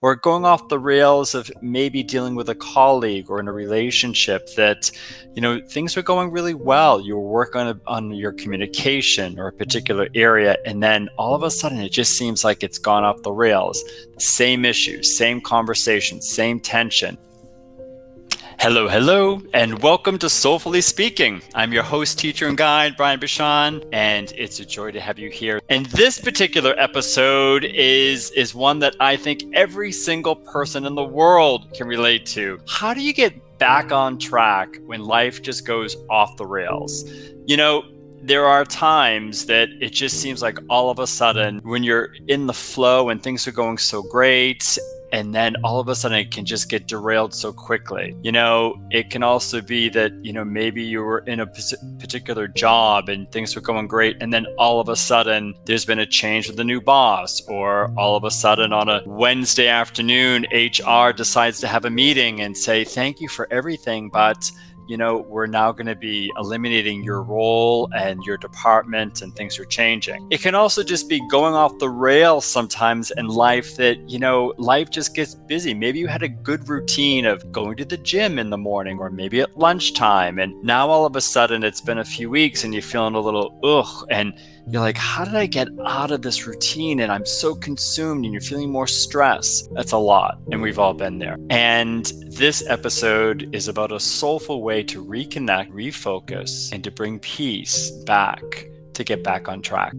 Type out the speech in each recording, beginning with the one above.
or going off the rails of maybe dealing with a colleague or in a relationship that, things are going really well. You work on your communication or a particular area, and then all of a sudden it just seems like it's gone off the rails. Same issues, same conversation, same tension. Hello, and welcome to Soulfully Speaking. I'm your host, teacher, and guide, Brian Bachand, and it's a joy to have you here. And this particular episode is one that I think every single person in the world can relate to. How do you get back on track when life just goes off the rails? There are times that it just seems like all of a sudden when you're in the flow and things are going so great, and then all of a sudden it can just get derailed so quickly. It can also be that, maybe you were in a particular job and things were going great. And then all of a sudden there's been a change with the new boss, or all of a sudden on a Wednesday afternoon, HR decides to have a meeting and say, thank you for everything, but we're now going to be eliminating your role and your department, and things are changing. It can also just be going off the rails sometimes in life that, life just gets busy. Maybe you had a good routine of going to the gym in the morning or maybe at lunchtime. And now all of a sudden it's been a few weeks and you're feeling a little and you're like, how did I get out of this routine? And I'm so consumed, and you're feeling more stress. That's a lot. And we've all been there. And this episode is about a soulful way to reconnect, refocus, and to bring peace back, to get back on track.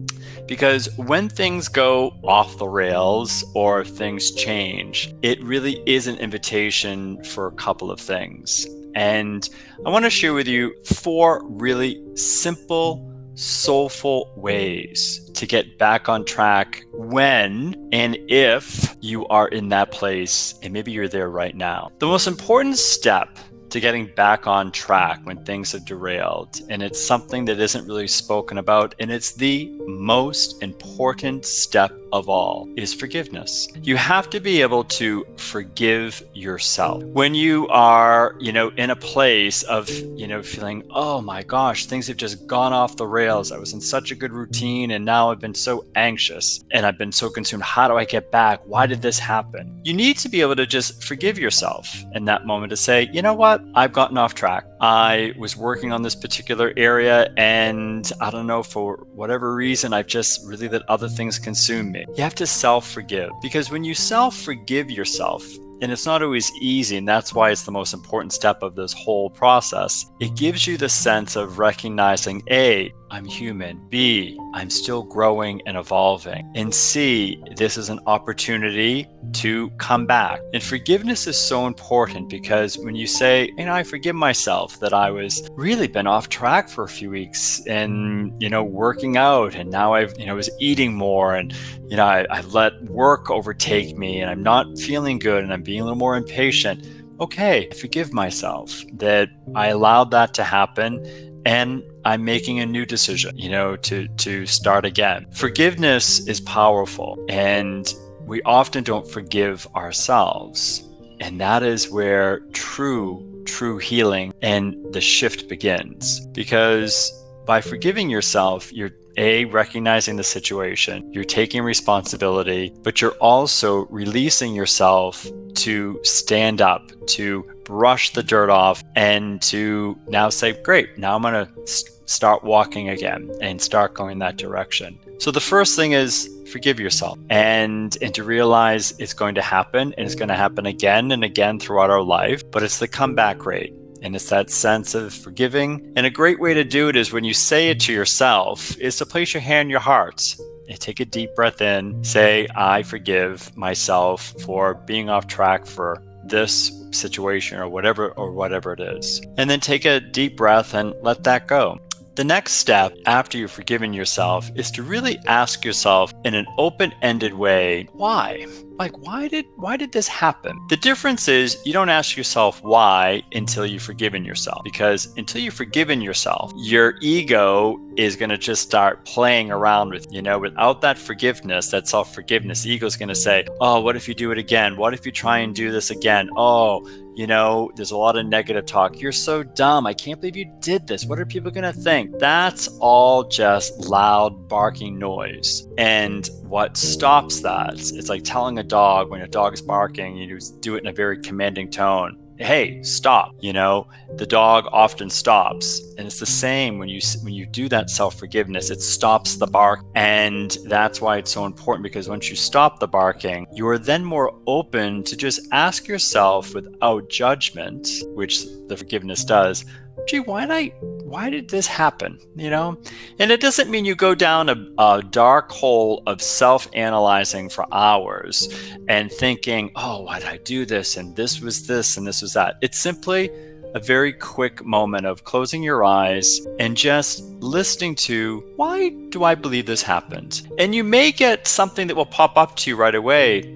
Because when things go off the rails or things change, it really is an invitation for a couple of things. And I want to share with you 4 really simple, soulful ways to get back on track when and if you are in that place, and maybe you're there right now. The most important step to getting back on track when things are derailed, and it's something that isn't really spoken about, and it's the most important step of all, is forgiveness. You have to be able to forgive yourself. When you are, in a place of, feeling, oh my gosh, things have just gone off the rails. I was in such a good routine and now I've been so anxious and I've been so consumed. How do I get back? Why did this happen? You need to be able to just forgive yourself in that moment, to say, you know what? I've gotten off track. I was working on this particular area, and I don't know, for whatever reason, I've just really let other things consume me. You have to self-forgive, because when you self-forgive yourself, and it's not always easy, and that's why it's the most important step of this whole process, it gives you the sense of recognizing, A, I'm human. B, I'm still growing and evolving. And C, this is an opportunity to come back. And forgiveness is so important, because when you say, I forgive myself that I was really been off track for a few weeks and, working out, and now I've, was eating more, and, I've let work overtake me, and I'm not feeling good, and I'm being a little more impatient. Okay, I forgive myself that I allowed that to happen, and I'm making a new decision, to start again. Forgiveness is powerful, and we often don't forgive ourselves. And that is where true healing and the shift begins. Because by forgiving yourself, you're recognizing the situation, you're taking responsibility, but you're also releasing yourself to stand up, to brush the dirt off, and to now say, great, now I'm going to start walking again and start going that direction. So the first thing is forgive yourself, and to realize it's going to happen, and it's going to happen again and again throughout our life, but it's the comeback rate. And it's that sense of forgiving. And a great way to do it is when you say it to yourself, is to place your hand on your heart and take a deep breath in. Say, I forgive myself for being off track for this situation or whatever it is. And then take a deep breath and let that go. The next step after you've forgiven yourself is to really ask yourself in an open-ended way, why? Like, why did this happen? The difference is you don't ask yourself why until you've forgiven yourself, because until you've forgiven yourself, your ego is going to just start playing around with, without that forgiveness, that self-forgiveness, the ego is going to say, oh, what if you do it again? What if you try and do this again? Oh, there's a lot of negative talk. You're so dumb. I can't believe you did this. What are people going to think? That's all just loud barking noise. And what stops that, it's like telling a dog, when a dog is barking, you do it in a very commanding tone. Hey, stop. The dog often stops. And it's the same when you do that self-forgiveness, it stops the bark. And that's why it's so important, because once you stop the barking, you are then more open to just ask yourself without judgment, which the forgiveness does, gee, why did this happen? And it doesn't mean you go down a dark hole of self-analyzing for hours and thinking, oh, why did I do this? And this was this and this was that. It's simply a very quick moment of closing your eyes and just listening to, why do I believe this happened? And you may get something that will pop up to you right away.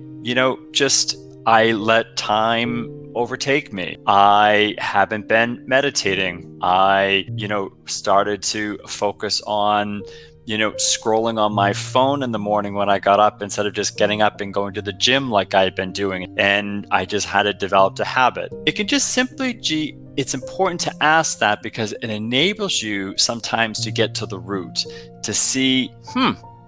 I let time overtake me. I haven't been meditating. I, started to focus on, scrolling on my phone in the morning when I got up instead of just getting up and going to the gym like I had been doing. And I just had it developed a habit. It can just simply, it's important to ask that, because it enables you sometimes to get to the root, to see,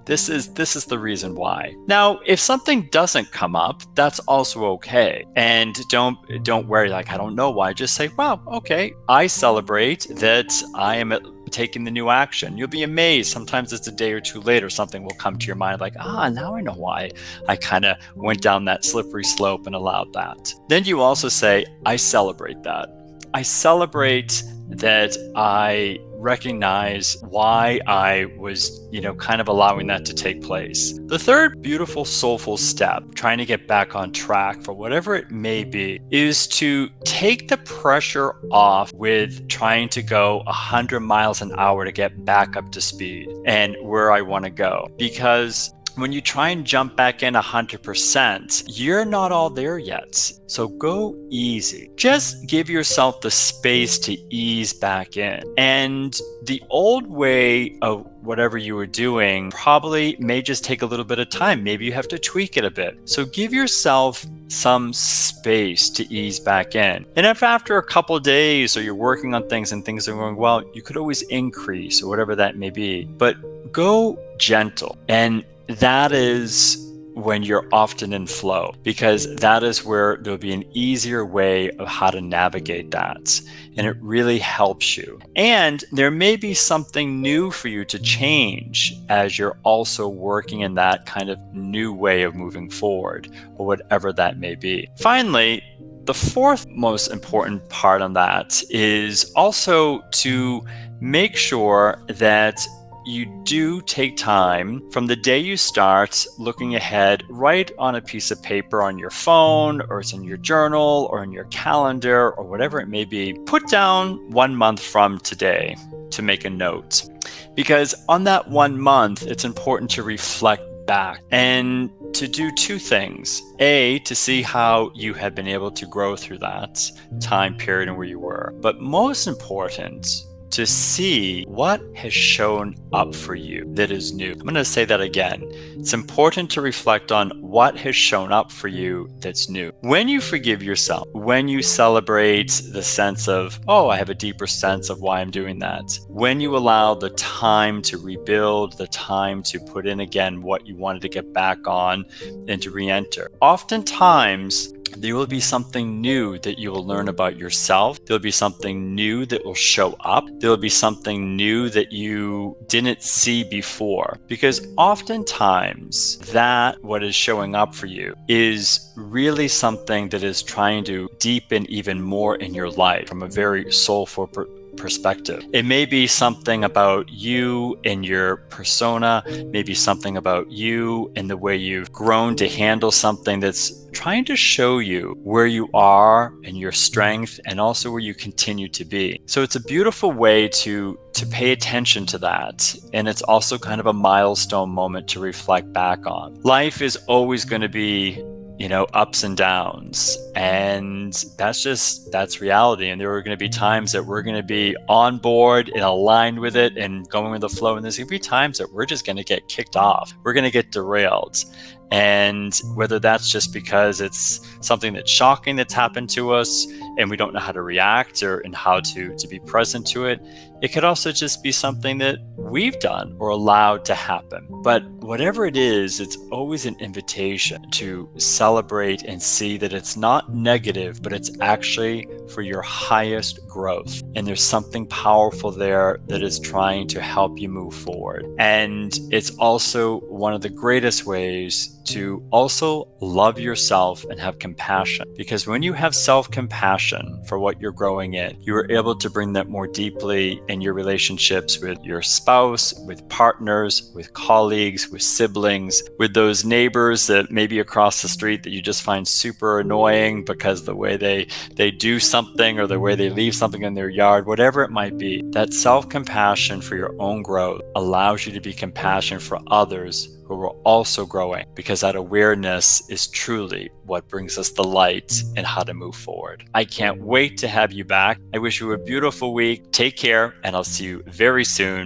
this is the reason why. Now, if something doesn't come up, that's also okay. And don't worry, like, I don't know why. Just say, wow, okay, I celebrate that I am taking the new action. You'll be amazed. Sometimes it's a day or two later, something will come to your mind like, now I know why I kind of went down that slippery slope and allowed that. Then you also say, I celebrate that. I celebrate that I recognize why I was, kind of allowing that to take place. The third beautiful, soulful step, trying to get back on track for whatever it may be, is to take the pressure off with trying to go 100 miles an hour to get back up to speed and where I want to go. Because when you try and jump back in 100%, you're not all there yet. So go easy. Just give yourself the space to ease back in. And the old way of whatever you were doing probably may just take a little bit of time. Maybe you have to tweak it a bit. So give yourself some space to ease back in. And if after a couple of days or you're working on things and things are going well, you could always increase or whatever that may be. But go gentle. And that is when you're often in flow, because that is where there'll be an easier way of how to navigate that. And it really helps you. And there may be something new for you to change as you're also working in that kind of new way of moving forward, or whatever that may be. Finally, the fourth most important part on that is also to make sure that you do take time from the day you start looking ahead, write on a piece of paper on your phone, or it's in your journal or in your calendar or whatever it may be. Put down 1 month from today to make a note, because on that 1 month, it's important to reflect back and to do two things. A, to see how you have been able to grow through that time period and where you were. But most important, to see what has shown up for you that is new. I'm going to say that again. It's important to reflect on what has shown up for you that's new. When you forgive yourself, when you celebrate the sense of, I have a deeper sense of why I'm doing that. When you allow the time to rebuild, the time to put in again what you wanted to get back on and to re-enter. Oftentimes, there will be something new that you will learn about yourself. There'll be something new that will show up. There'll be something new that you didn't see before. Because oftentimes that what is showing up for you is really something that is trying to deepen even more in your life from a very soulful perspective. It may be something about you and your persona, maybe something about you and the way you've grown to handle something that's trying to show you where you are and your strength, and also where you continue to be. So it's a beautiful way to pay attention to that. And it's also kind of a milestone moment to reflect back on. Life is always going to be ups and downs. And that's reality. And there are going to be times that we're going to be on board and aligned with it and going with the flow. And there's going to be times that we're just going to get kicked off. We're going to get derailed. And whether that's just because it's something that's shocking that's happened to us and we don't know how to react and how to be present to it, It could also just be something that we've done or allowed to happen. But whatever it is, it's always an invitation to celebrate and see that it's not negative, but it's actually for your highest growth. And there's something powerful there that is trying to help you move forward. And it's also one of the greatest ways to also love yourself and have compassion. Because when you have self-compassion for what you're growing in, you are able to bring that more deeply in your relationships with your spouse, with partners, with colleagues, with siblings, with those neighbors that maybe across the street that you just find super annoying because the way they do something or the way they leave something in their yard, whatever it might be. That self-compassion for your own growth allows you to be compassionate for others who are also growing, because that awareness is truly what brings us the light and how to move forward. I can't wait to have you back. I wish you a beautiful week. Take care, and I'll see you very soon.